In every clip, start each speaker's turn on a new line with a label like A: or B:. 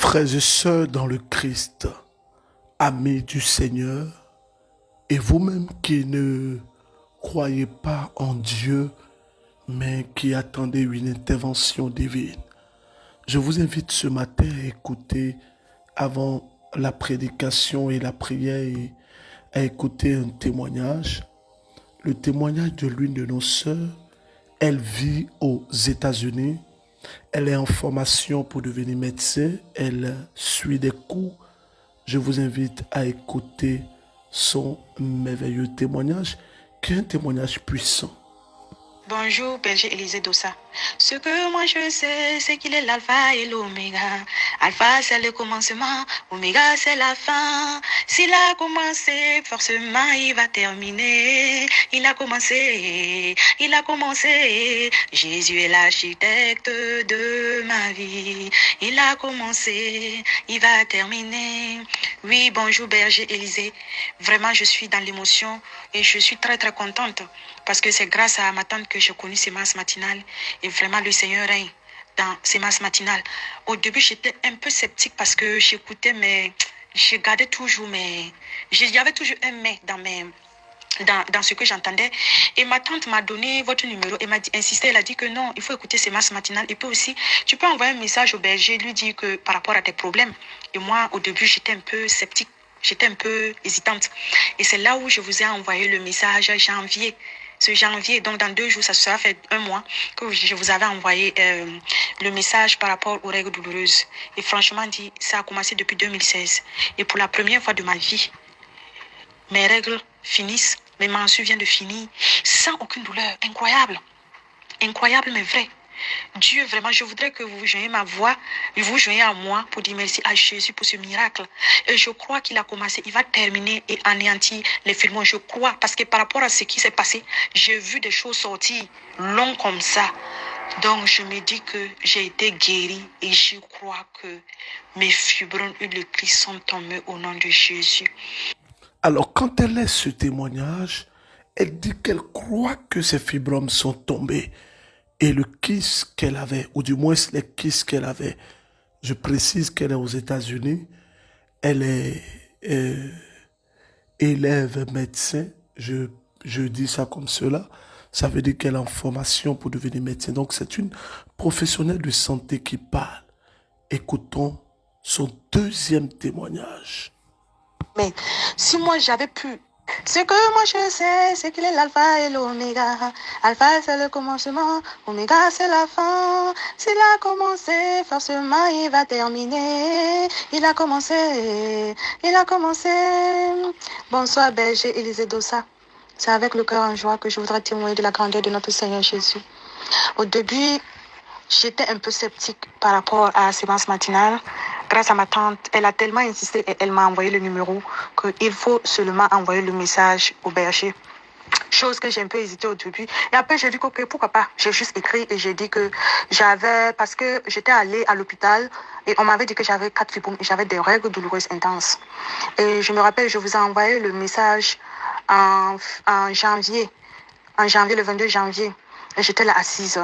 A: Frères et sœurs dans le Christ, amis du Seigneur, et vous-même qui ne croyez pas en Dieu, mais qui attendez une intervention divine, je vous invite ce matin à écouter avant la prédication et la prière et à écouter un témoignage. Le témoignage de l'une de nos sœurs. Elle vit aux États-Unis. Elle est en formation pour devenir médecin. Elle suit des cours. Je vous invite à écouter son merveilleux témoignage, qui est un témoignage puissant.
B: Bonjour, berger Élisée Dossa. Ce que moi je sais, c'est qu'il est l'alpha et l'oméga. Alpha, c'est le commencement, oméga, c'est la fin. S'il a commencé, forcément, il va terminer. Il a commencé. Jésus est l'architecte de ma vie. Il a commencé, il va terminer. Oui, bonjour, berger Élisée. Vraiment, je suis dans l'émotion et je suis très, très contente parce que c'est grâce à ma tante que j'ai connu ces masses matinales et vraiment le Seigneur règne dans ces masses matinales. Au début, j'étais un peu sceptique parce que j'écoutais, mais je gardais toujours, mais il y avait toujours un mais dans ce que j'entendais. Et ma tante m'a donné votre numéro et m'a insisté, elle a dit que non, il faut écouter ces masses matinales. Et puis aussi, tu peux envoyer un message au berger, lui dire que par rapport à tes problèmes. Et moi, au début, j'étais un peu sceptique, j'étais un peu hésitante. Et c'est là où je vous ai envoyé le message janvier. Ce janvier, donc dans 2 jours, ça sera fait 1 mois que je vous avais envoyé le message par rapport aux règles douloureuses. Et franchement dit, ça a commencé depuis 2016. Et pour la première fois de ma vie, mes règles finissent, mes menstrues viennent de finir, sans aucune douleur. Incroyable. Incroyable, mais vrai. Dieu, vraiment, je voudrais que vous joigniez ma voix, vous joigniez à moi pour dire merci à Jésus pour ce miracle. Et je crois qu'il a commencé, il va terminer et anéantir les films. Je crois, parce que par rapport à ce qui s'est passé, j'ai vu des choses sortir longues comme ça. Donc, je me dis que j'ai été guérie et je crois que mes fibromes et le Christ sont tombés au nom de Jésus.
A: Alors, quand elle laisse ce témoignage, elle dit qu'elle croit que ses fibromes sont tombés. Et le kiss qu'elle avait, ou du moins les kiss qu'elle avait, je précise qu'elle est aux États-Unis, elle est élève médecin, je dis ça comme cela, ça veut dire qu'elle est en formation pour devenir médecin. Donc c'est une professionnelle de santé qui parle. Écoutons son deuxième témoignage.
B: Mais si moi j'avais pu, ce que moi je sais, c'est qu'il est l'alpha et l'oméga. Alpha c'est le commencement, oméga c'est la fin. S'il a commencé, forcément il va terminer. Il a commencé. Bonsoir berger Élisée Dossa. C'est avec le cœur en joie que je voudrais témoigner de la grandeur de notre Seigneur Jésus. Au début, j'étais un peu sceptique par rapport à la séance matinale. Grâce à ma tante, elle a tellement insisté et elle m'a envoyé le numéro qu'il faut seulement envoyer le message au berger. Chose que j'ai un peu hésité au début. Et après, j'ai dit que ok, pourquoi pas. J'ai juste écrit et j'ai dit que parce que j'étais allée à l'hôpital et on m'avait dit que j'avais 4 fibromes et j'avais des règles douloureuses intenses. Et je me rappelle, je vous ai envoyé le message en janvier, le 22 janvier. Et j'étais là assise.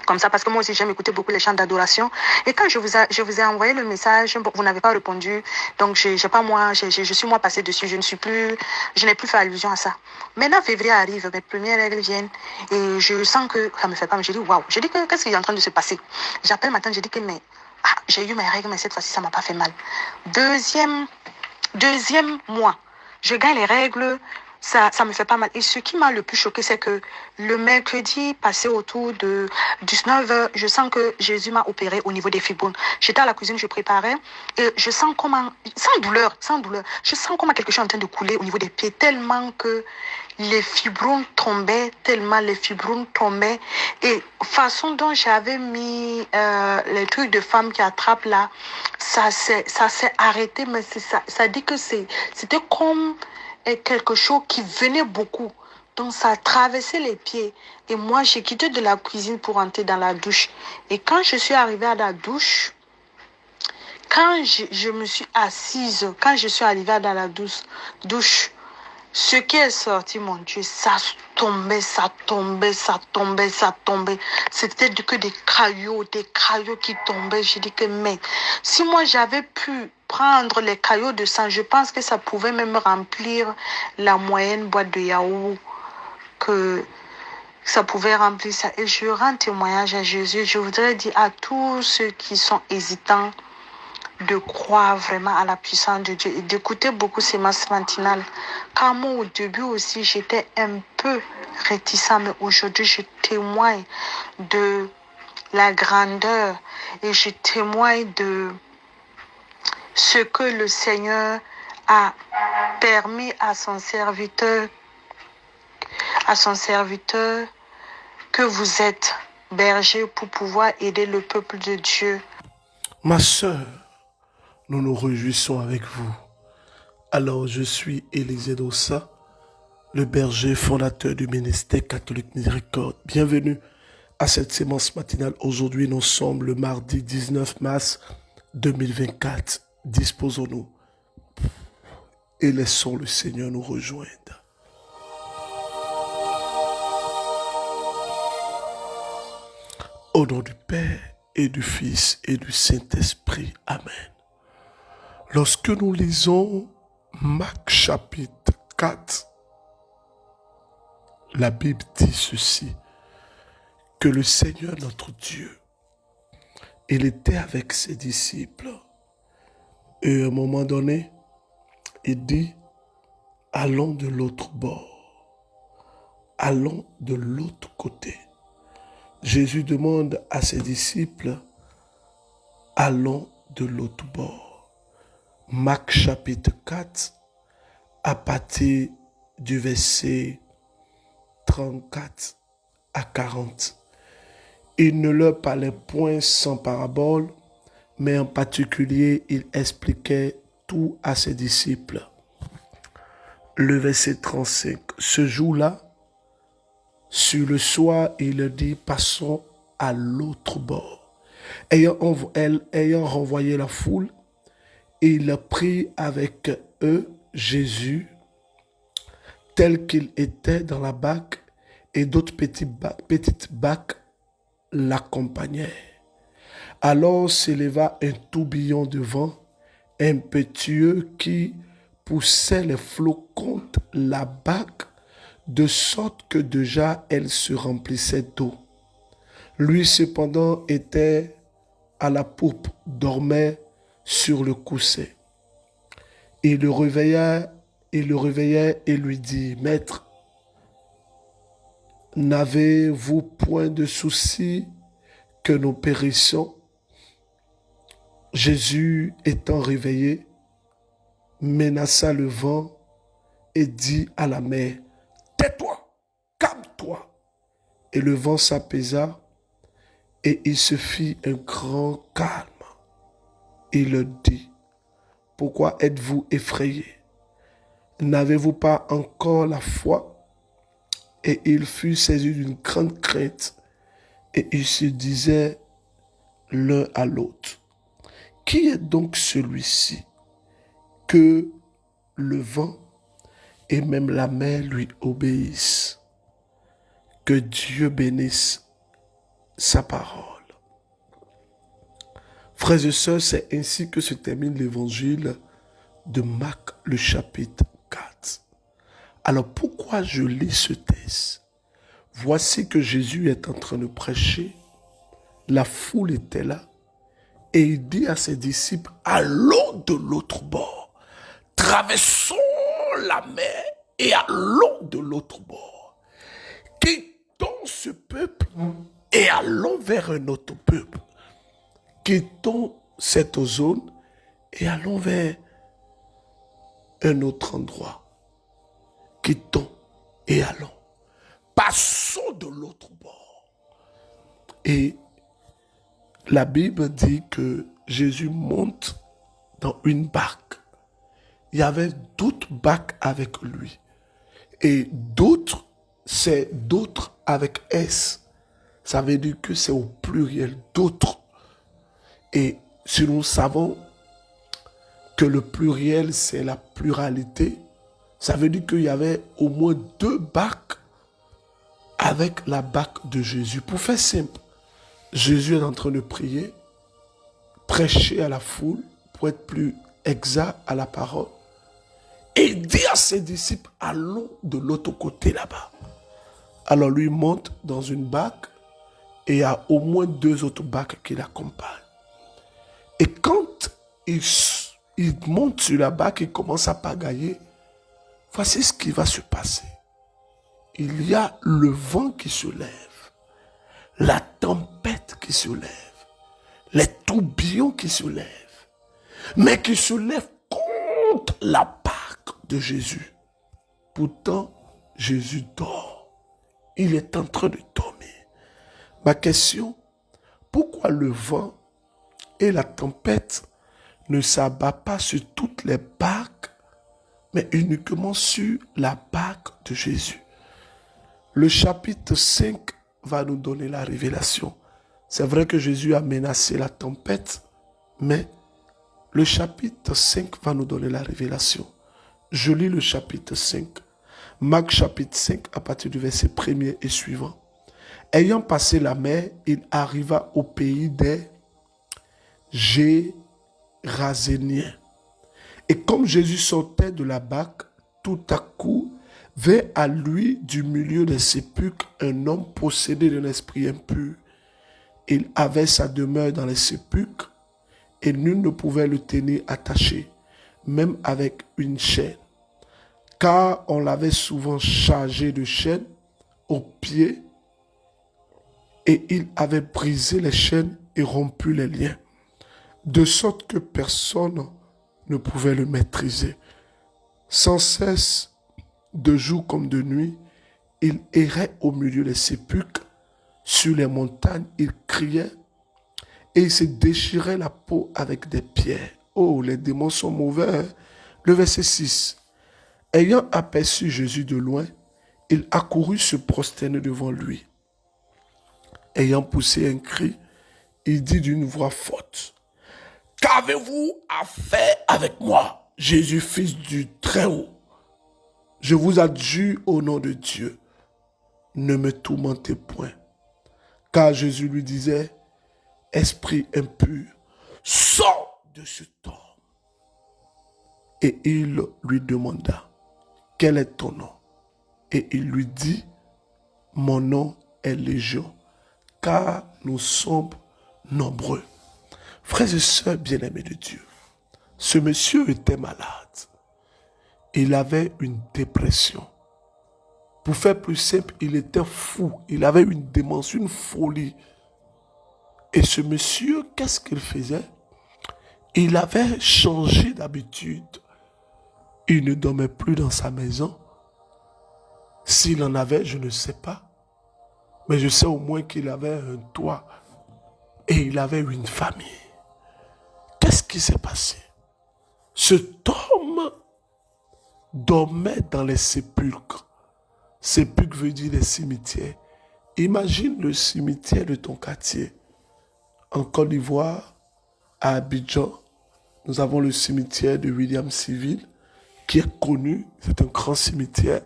B: Comme ça, parce que moi aussi, j'aime écouter beaucoup les chants d'adoration. Et quand je vous ai envoyé le message, vous n'avez pas répondu. Donc, je suis moi passée dessus. Je n'ai plus fait allusion à ça. Maintenant, février arrive, mes premières règles viennent. Et je sens que ça me fait pas. Je dis, waouh. Je dis, qu'est-ce qui est en train de se passer? J'appelle ma tante, je dis que, j'ai eu mes règles, mais cette fois-ci, ça m'a pas fait mal. Deuxième mois, je gagne les règles. Ça me fait pas mal. Et ce qui m'a le plus choqué, c'est que le mercredi passé autour de 19h, je sens que Jésus m'a opéré au niveau des fibromes. J'étais à la cuisine, je préparais et je sens comment, sans douleur, je sens comment quelque chose est en train de couler au niveau des pieds tellement que les fibromes tombaient. Et façon dont j'avais mis les trucs de femme qui attrapent là, ça s'est arrêté, mais ça dit que c'était comme quelque chose qui venait beaucoup. Donc, ça a traversé les pieds. Et moi, j'ai quitté de la cuisine pour entrer dans la douche. Et quand je suis arrivée à la douche, quand je me suis assise, quand je suis arrivée dans la douche, Ce qui est sorti, mon Dieu, ça tombait, ça tombait, ça tombait, ça tombait. C'était que des cailloux qui tombaient. Je dis que, mais si moi j'avais pu prendre les cailloux de sang, je pense que ça pouvait même remplir la moyenne boîte de yaourt, que ça pouvait remplir ça. Et je rends témoignage à Jésus. Je voudrais dire à tous ceux qui sont hésitants de croire vraiment à la puissance de Dieu et d'écouter beaucoup ces masses matinales. Car moi, au début aussi, j'étais un peu réticent, mais aujourd'hui, je témoigne de la grandeur et je témoigne de ce que le Seigneur a permis à son serviteur que vous êtes berger pour pouvoir aider le peuple de Dieu.
A: Ma sœur, nous nous réjouissons avec vous. Alors, je suis Élisée Dossa, le berger fondateur du ministère catholique Miséricorde. Bienvenue à cette séance matinale. Aujourd'hui, nous sommes le mardi 19 mars 2024. Disposons-nous et laissons le Seigneur nous rejoindre. Au nom du Père et du Fils et du Saint-Esprit. Amen. Lorsque nous lisons Marc chapitre 4, la Bible dit ceci, que le Seigneur notre Dieu, il était avec ses disciples. Et à un moment donné, il dit, allons de l'autre bord, allons de l'autre côté. Jésus demande à ses disciples, allons de l'autre bord. Marc chapitre 4, à partir du verset 34 à 40. Il ne leur parlait point sans parabole, mais en particulier, il expliquait tout à ses disciples. Le verset 35. Ce jour-là, sur le soir, il dit, passons à l'autre bord. Ayant renvoyé la foule, il prit avec eux Jésus, tel qu'il était dans la barque, et d'autres petites barques l'accompagnaient. Alors s'éleva un tourbillon de vent impétueux qui poussait les flots contre la barque, de sorte que déjà elle se remplissait d'eau. Lui cependant était à la poupe, dormait sur le coussin. Il le réveilla et lui dit, Maître, n'avez-vous point de souci que nous périssions? Jésus, étant réveillé, menaça le vent et dit à la mer, tais-toi, calme-toi. Et le vent s'apaisa et il se fit un grand calme. Il dit, pourquoi êtes-vous effrayés? N'avez-vous pas encore la foi? Et il fut saisi d'une grande crainte et ils se disaient l'un à l'autre, qui est donc celui-ci que le vent et même la mer lui obéissent? Que Dieu bénisse sa parole. Frères et sœurs, c'est ainsi que se termine l'évangile de Marc, le chapitre 4. Alors pourquoi je lis ce texte? Voici que Jésus est en train de prêcher, la foule était là, et il dit à ses disciples, allons de l'autre bord, traversons la mer et allons de l'autre bord. Quittons ce peuple et allons vers un autre peuple. Quittons cette zone et allons vers un autre endroit. Quittons et allons. Passons de l'autre bord. Et la Bible dit que Jésus monte dans une barque. Il y avait d'autres barques avec lui. Et d'autres, c'est d'autres avec S. Ça veut dire que c'est au pluriel, d'autres. Et si nous savons que le pluriel, c'est la pluralité, Ça veut dire qu'il y avait au moins 2 bacs avec la bac de Jésus. Pour faire simple, Jésus est en train de prier, prêcher à la foule, pour être plus exact à la parole. Et il dit à ses disciples, allons de l'autre côté là-bas. Alors lui monte dans une barque et il y a au moins 2 autres barques qui l'accompagnent. Et quand il monte sur la barque et commence à pagailler, voici ce qui va se passer. Il y a le vent qui se lève, la tempête qui se lève, les tourbillons qui se lèvent, mais qui se lèvent contre la barque de Jésus. Pourtant, Jésus dort. Il est en train de dormir. Ma question, pourquoi le vent et la tempête ne s'abattent pas sur toutes les barques, mais uniquement sur la barque de Jésus? Le chapitre 5 va nous donner la révélation. C'est vrai que Jésus a menacé la tempête, mais le chapitre 5 va nous donner la révélation. Je lis le chapitre 5. Marc chapitre 5 à partir du verset 1er et suivant. Ayant passé la mer, il arriva au pays des Géraséniens. Et comme Jésus sortait de la barque, tout à coup, vint à lui du milieu des sépulcres un homme possédé d'un esprit impur. Il avait sa demeure dans les sépulcres et nul ne pouvait le tenir attaché, même avec une chaîne, car on l'avait souvent chargé de chaînes aux pieds et il avait brisé les chaînes et rompu les liens, de sorte que personne ne pouvait le maîtriser. Sans cesse, de jour comme de nuit, il errait au milieu des sépulcres, sur les montagnes, il criait et il se déchirait la peau avec des pierres. Oh, les démons sont mauvais. Hein? Le verset 6. Ayant aperçu Jésus de loin, il accourut se prosterner devant lui. Ayant poussé un cri, il dit d'une voix forte, « Qu'avez-vous à faire avec moi, Jésus, fils du Très-Haut? Je vous adjure au nom de Dieu, ne me tourmentez point. » Car Jésus lui disait, « Esprit impur, sors de cet homme. » Et il lui demanda, « Quel est ton nom? » Et il lui dit, « Mon nom est Légion, car nous sommes nombreux. » Frères et sœurs bien-aimés de Dieu, ce monsieur était malade. Il avait une dépression. Pour faire plus simple, il était fou. Il avait une démence, une folie. Et ce monsieur, qu'est-ce qu'il faisait? Il avait changé d'habitude. Il ne dormait plus dans sa maison. S'il en avait, je ne sais pas. Mais je sais au moins qu'il avait un toit. Et il avait une famille. Qu'est-ce qui s'est passé? Cet homme dormait dans les sépulcres. Sépulcre veut dire les cimetières. Imagine le cimetière de ton quartier. En Côte d'Ivoire, à Abidjan, nous avons le cimetière de William Civil, qui est connu, c'est un grand cimetière.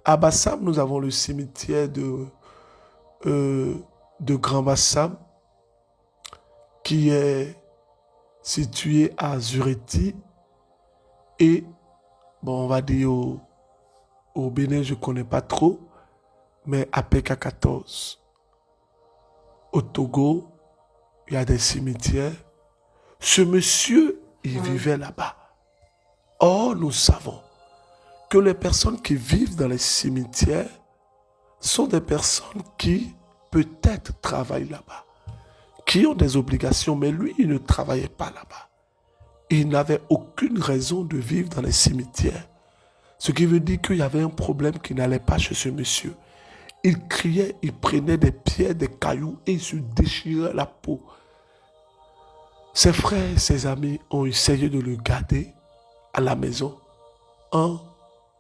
A: À Bassam, nous avons le cimetière de Grand Bassam, qui est situé à Zureti. Et, bon, on va dire au Bénin, je ne connais pas trop, mais à PK14. Au Togo, il y a des cimetières. Ce monsieur, il vivait là-bas. Or, nous savons que les personnes qui vivent dans les cimetières sont des personnes qui, peut-être, travaillent là-bas, qui ont des obligations, mais lui, il ne travaillait pas là-bas. Il n'avait aucune raison de vivre dans les cimetières. Ce qui veut dire qu'il y avait un problème qui n'allait pas chez ce monsieur. Il criait, il prenait des pierres, des cailloux et il se déchirait la peau. Ses frères, ses amis ont essayé de le garder à la maison en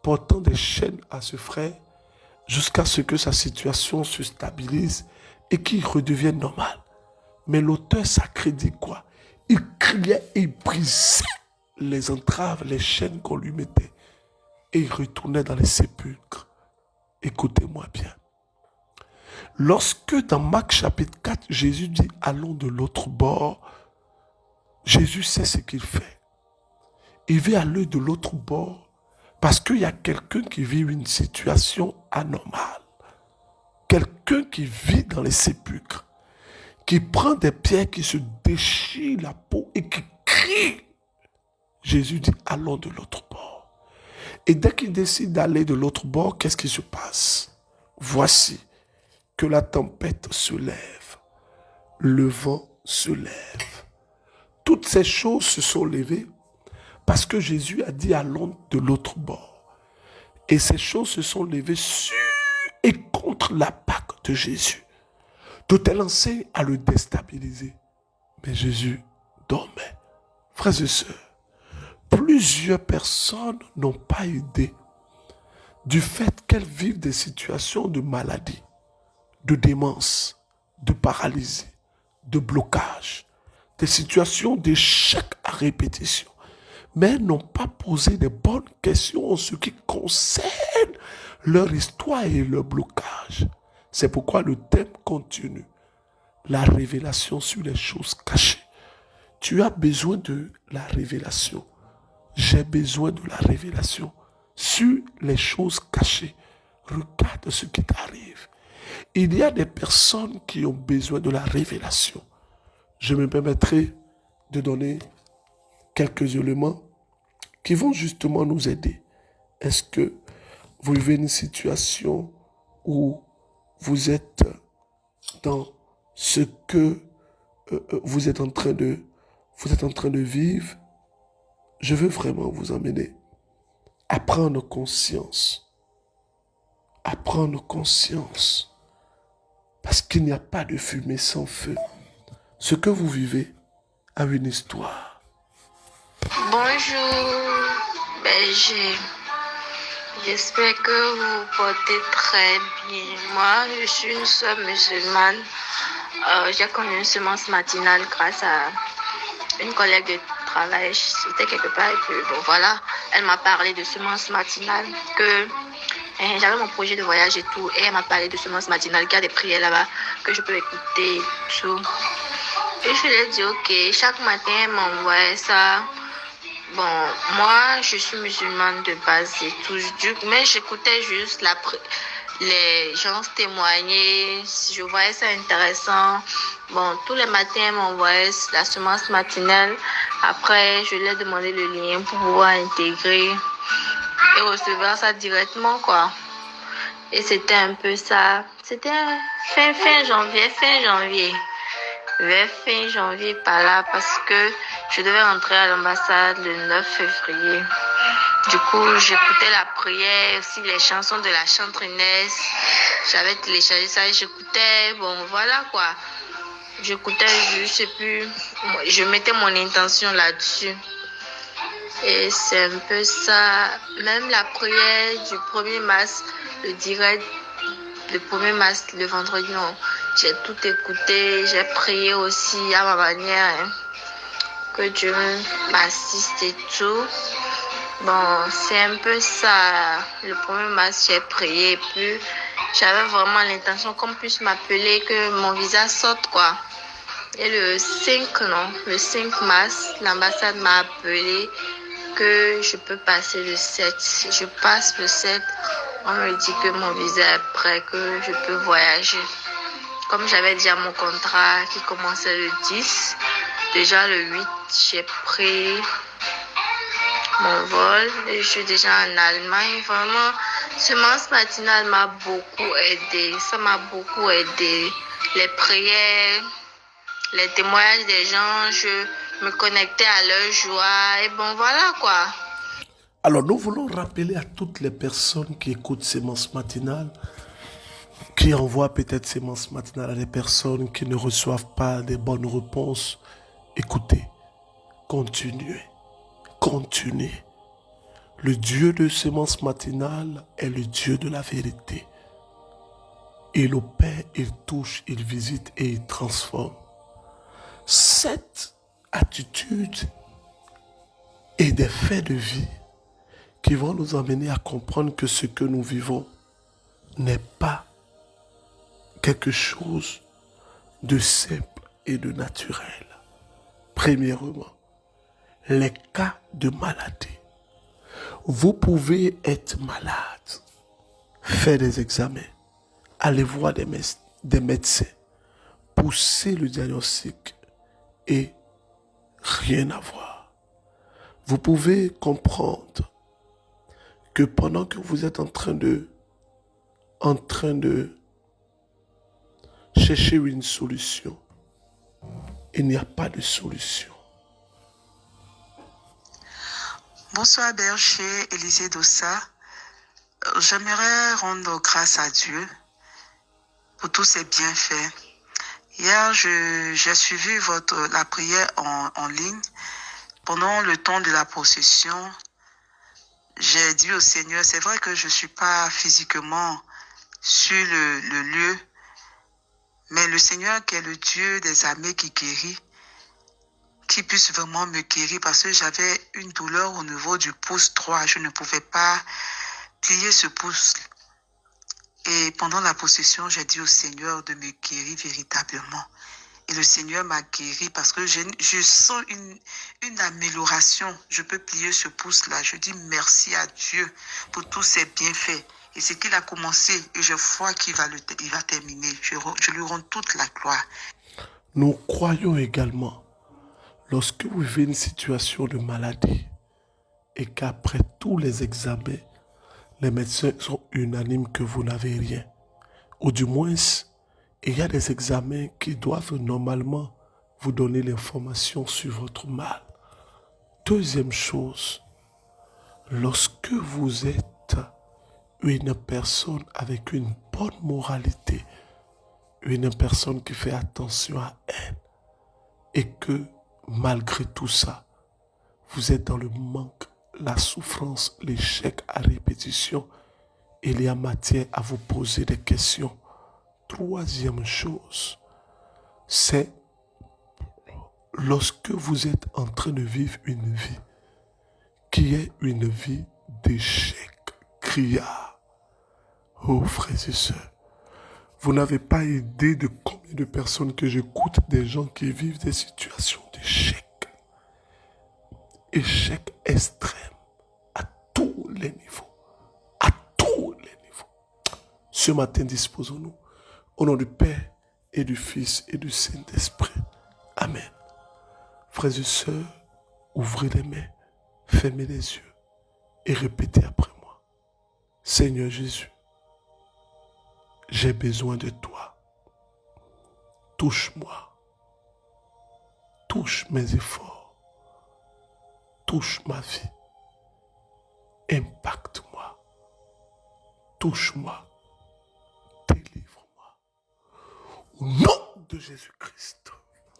A: portant des chaînes à ce frère jusqu'à ce que sa situation se stabilise et qu'il redevienne normal. Mais l'auteur sacré dit quoi? Il criait et il brisait les entraves, les chaînes qu'on lui mettait. et ils retournaient dans les sépulcres. Écoutez-moi bien. Lorsque dans Marc chapitre 4, Jésus dit « Allons de l'autre bord », Jésus sait ce qu'il fait. Il veut aller de l'autre bord parce qu'il y a quelqu'un qui vit une situation anormale. Quelqu'un qui vit dans les sépulcres, qui prend des pierres, qui se déchire la peau et qui crie. Jésus dit « Allons de l'autre bord ». Et dès qu'il décide d'aller de l'autre bord, qu'est-ce qui se passe? Voici que la tempête se lève, le vent se lève. Toutes ces choses se sont levées parce que Jésus a dit allons de l'autre bord. Et ces choses se sont levées sur et contre la Pâque de Jésus. Tout est lancé à le déstabiliser. Mais Jésus dormait. Frères et sœurs, plusieurs personnes n'ont pas idée du fait qu'elles vivent des situations de maladie, de démence, de paralysie, de blocage, des situations d'échec à répétition. Mais elles n'ont pas posé de bonnes questions en ce qui concerne leur histoire et leur blocage. C'est pourquoi le thème continue. La révélation sur les choses cachées. Tu as besoin de la révélation. J'ai besoin de la révélation sur les choses cachées. Regarde ce qui t'arrive. Il y a des personnes qui ont besoin de la révélation. Je me permettrai de donner quelques éléments qui vont justement nous aider. Est-ce que vous vivez une situation où vous êtes dans ce que vous êtes en train de vivre? Je veux vraiment vous emmener à prendre conscience. À prendre conscience. Parce qu'il n'y a pas de fumée sans feu. Ce que vous vivez a une histoire.
C: Bonjour, j'espère que vous vous portez très bien. Moi, je suis une sœur musulmane. J'ai connu une semence matinale grâce à une collègue de travail. J'étais quelque part et puis bon voilà, elle m'a parlé de semence matinale que j'avais mon projet de voyage et tout, et elle m'a parlé de semence matinale, qu'il y a des prières là-bas que je peux écouter et tout. Et je lui ai dit ok, chaque matin elle m'envoie ça. Bon, moi je suis musulmane de base et tout, mais j'écoutais juste les gens témoigner, si je voyais ça intéressant. Bon, tous les matins elle m'envoyait la semence matinale. Après, je lui ai demandé le lien pour pouvoir intégrer et recevoir ça directement, quoi. Et c'était un peu ça. C'était fin janvier. Vers fin janvier par là, parce que je devais rentrer à l'ambassade le 9 février. Du coup, j'écoutais la prière, aussi les chansons de la chanteresse. J'avais téléchargé ça et j'écoutais, bon voilà quoi. J'écoutais juste et puis je mettais mon intention là-dessus. Et c'est un peu ça. Même la prière du 1er mars, le direct, le 1er mars, le vendredi, non. J'ai tout écouté, j'ai prié aussi à ma manière. Que Dieu m'assiste et tout. Bon, c'est un peu ça. Le 1er mars, j'ai prié et puis j'avais vraiment l'intention qu'on puisse m'appeler, que mon visa sorte, quoi. Et le 5 mars, l'ambassade m'a appelé que je peux passer le 7. Je passe le 7, on me dit que mon visa est prêt, que je peux voyager. Comme j'avais déjà mon contrat qui commençait le 10, déjà le 8, j'ai pris mon vol et je suis déjà en Allemagne. Vraiment, semence matinale m'a beaucoup aidé. Ça m'a beaucoup aidé. Les prières, les témoignages des gens, je me connectais à leur joie. Et bon, voilà quoi.
A: Alors, nous voulons rappeler à toutes les personnes qui écoutent Sémence Matinale, qui envoient peut-être Sémence Matinale à des personnes qui ne reçoivent pas des bonnes réponses. Écoutez, continuez. Le Dieu de Sémence Matinale est le Dieu de la vérité. Il opère, il touche, il visite et il transforme. Cette attitude et des faits de vie qui vont nous emmener à comprendre que ce que nous vivons n'est pas quelque chose de simple et de naturel. Premièrement, les cas de maladie. Vous pouvez être malade, faire des examens, aller voir des médecins, pousser le diagnostic et rien à voir. Vous pouvez comprendre que pendant que vous êtes en train de chercher une solution, il n'y a pas de solution.
D: Bonsoir berger Élisée Dossa. J'aimerais rendre grâce à Dieu pour tous ses bienfaits. Hier, j'ai suivi la prière en ligne. Pendant le temps de la procession, j'ai dit au Seigneur, c'est vrai que je ne suis pas physiquement sur le lieu, mais le Seigneur qui est le Dieu des armées qui guérit, qui puisse vraiment me guérir parce que j'avais une douleur au niveau du pouce droit. Je ne pouvais pas plier ce pouce. Et pendant la procession, j'ai dit au Seigneur de me guérir véritablement. Et le Seigneur m'a guéri parce que je sens une amélioration. Je peux plier ce pouce-là. Je dis merci à Dieu pour tous ses bienfaits. Et ce qu'il a commencé, et je crois qu'il va terminer. Je lui rends toute la gloire.
A: Nous croyons également, lorsque vous vivez une situation de maladie et qu'après tous les examens, les médecins sont unanimes que vous n'avez rien, ou du moins, il y a des examens qui doivent normalement vous donner l'information sur votre mal. Deuxième chose, lorsque vous êtes une personne avec une bonne moralité, une personne qui fait attention à elle, et que malgré tout ça, vous êtes dans le manque, la souffrance, l'échec à répétition, il y a matière à vous poser des questions. Troisième chose, c'est lorsque vous êtes en train de vivre une vie qui est une vie d'échec, criard. Oh frères et sœurs, vous n'avez pas idée de combien de personnes que j'écoute, des gens qui vivent des situations d'échec. Échec extrême à tous les niveaux. À tous les niveaux. Ce matin, disposons-nous au nom du Père et du Fils et du Saint-Esprit. Amen. Frères et sœurs, ouvrez les mains, fermez les yeux et répétez après moi. Seigneur Jésus, j'ai besoin de toi. Touche-moi. Touche mes efforts. Touche ma vie. Impacte-moi. Touche-moi. Délivre-moi. Au nom de Jésus-Christ.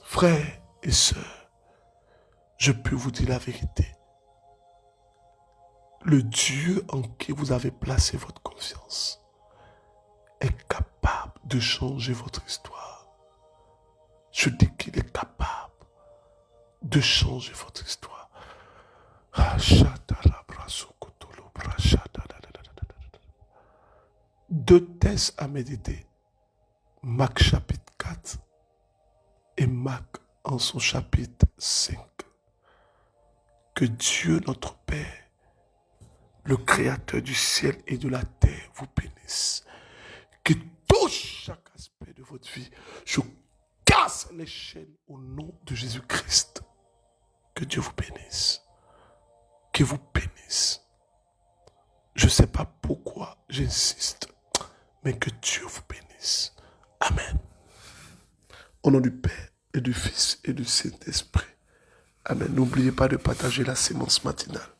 A: Frères et sœurs, je peux vous dire la vérité. Le Dieu en qui vous avez placé votre confiance est capable de changer votre histoire. Je dis qu'il est capable de changer votre histoire. Deux textes à méditer. Marc chapitre 4 et Marc en son chapitre 5. Que Dieu notre Père, le Créateur du ciel et de la terre, vous bénisse. Qui touche chaque aspect de votre vie. Je casse les chaînes au nom de Jésus-Christ. Que Dieu vous bénisse. Que vous bénisse. Je ne sais pas pourquoi j'insiste, mais que Dieu vous bénisse. Amen. Au nom du Père et du Fils et du Saint-Esprit. Amen. N'oubliez pas de partager la sémence matinale.